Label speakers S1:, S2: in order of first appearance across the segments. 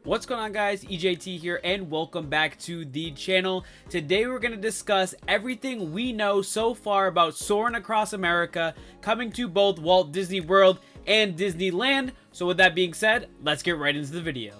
S1: What's going on, guys? EJT here and welcome back to the channel. Today we're going to discuss everything we know so far about Soarin' Across America coming to both Walt Disney World and Disneyland. So with that being said, let's get right into the video.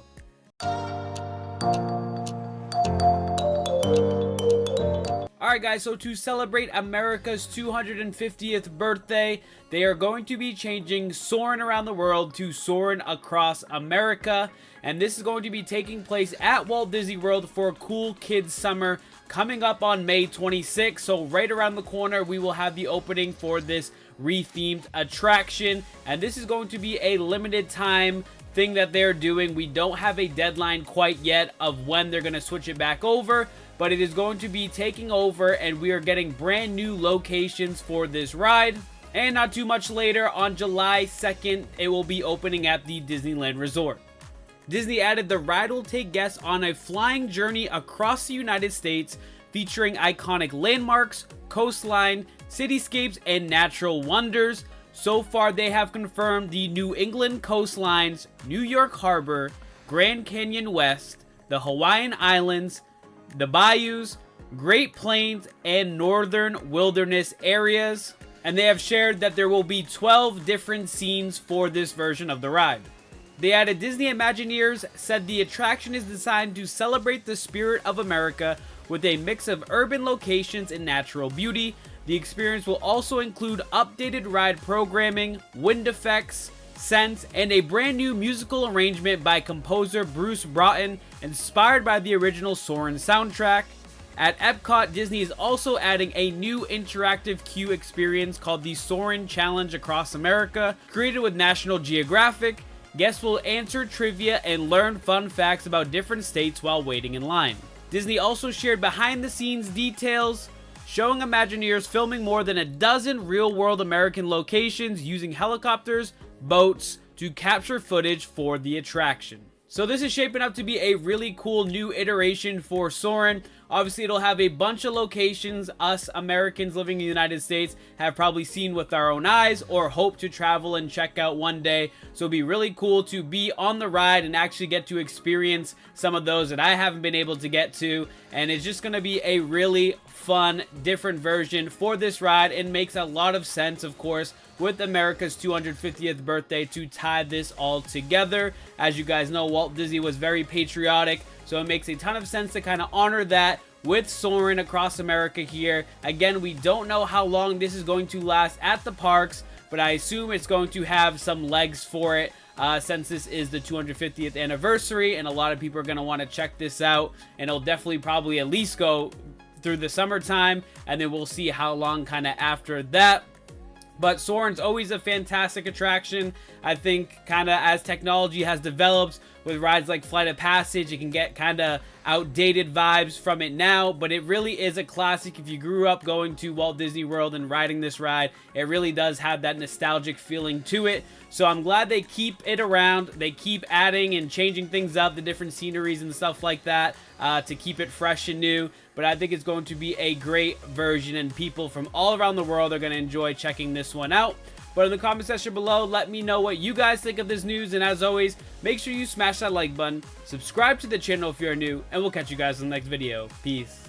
S1: Alright guys, so to celebrate America's 250th birthday, they are going to be changing Soarin' Around the World to Soarin' Across America. And this is going to be taking place at Walt Disney World for Cool Kids Summer coming up on May 26th. So right around the corner, we will have the opening for this rethemed attraction. And this is going to be a limited time thing that they're doing. We don't have a deadline quite yet of when they're going to switch it back over, but it is going to be taking over and we are getting brand new locations for this ride. And not too much later, on July 2nd, it will be opening at the Disneyland Resort. Disney added the ride will take guests on a flying journey across the United States featuring iconic landmarks, coastline, cityscapes, and natural wonders. So far, they have confirmed the New England coastlines, New York Harbor, Grand Canyon West, the Hawaiian Islands, the bayous, Great Plains, and northern wilderness areas. And they have shared that there will be 12 different scenes for this version of the ride. They added Disney Imagineers said the attraction is designed to celebrate the spirit of America with a mix of urban locations and natural beauty. The experience will also include updated ride programming, wind effects, scents, and a brand new musical arrangement by composer Bruce Broughton, inspired by the original Soarin' soundtrack. At Epcot, Disney is also adding a new interactive queue experience called the Soarin' Challenge Across America, created with National Geographic. Guests will answer trivia and learn fun facts about different states while waiting in line. Disney also shared behind-the-scenes details, showing Imagineers filming more than a dozen real-world American locations using helicopters, boats to capture footage for the attraction. So this is shaping up to be a really cool new iteration for Soarin'. Obviously, it'll have a bunch of locations us Americans living in the United States have probably seen with our own eyes or hope to travel and check out one day. So it'll be really cool to be on the ride and actually get to experience some of those that I haven't been able to get to. And it's just going to be a really fun, different version for this ride, and makes a lot of sense, of course, with America's 250th birthday to tie this all together. As you guys know, Walt Disney was very patriotic, so it makes a ton of sense to kind of honor that with Soarin' Across America here. Again, we don't know how long this is going to last at the parks, but I assume it's going to have some legs for it. Since this is the 250th anniversary and a lot of people are going to want to check this out, and it'll definitely probably at least go through the summertime, and then we'll see how long kind of after that. But Soarin's always a fantastic attraction. I think kind of as technology has developed with rides like Flight of Passage, it can get kind of outdated vibes from it now, but it really is a classic. If you grew up going to Walt Disney World and riding this ride, it really does have that nostalgic feeling to it. So I'm glad they keep it around. They keep adding and changing things up, the different sceneries and stuff like that, to keep it fresh and new. But I think it's going to be a great version, and people from all around the world are going to enjoy checking this one out. But in the comment section below, let me know what you guys think of this news. And as always, make sure you smash that like button, subscribe to the channel if you're new, and we'll catch you guys in the next video. Peace.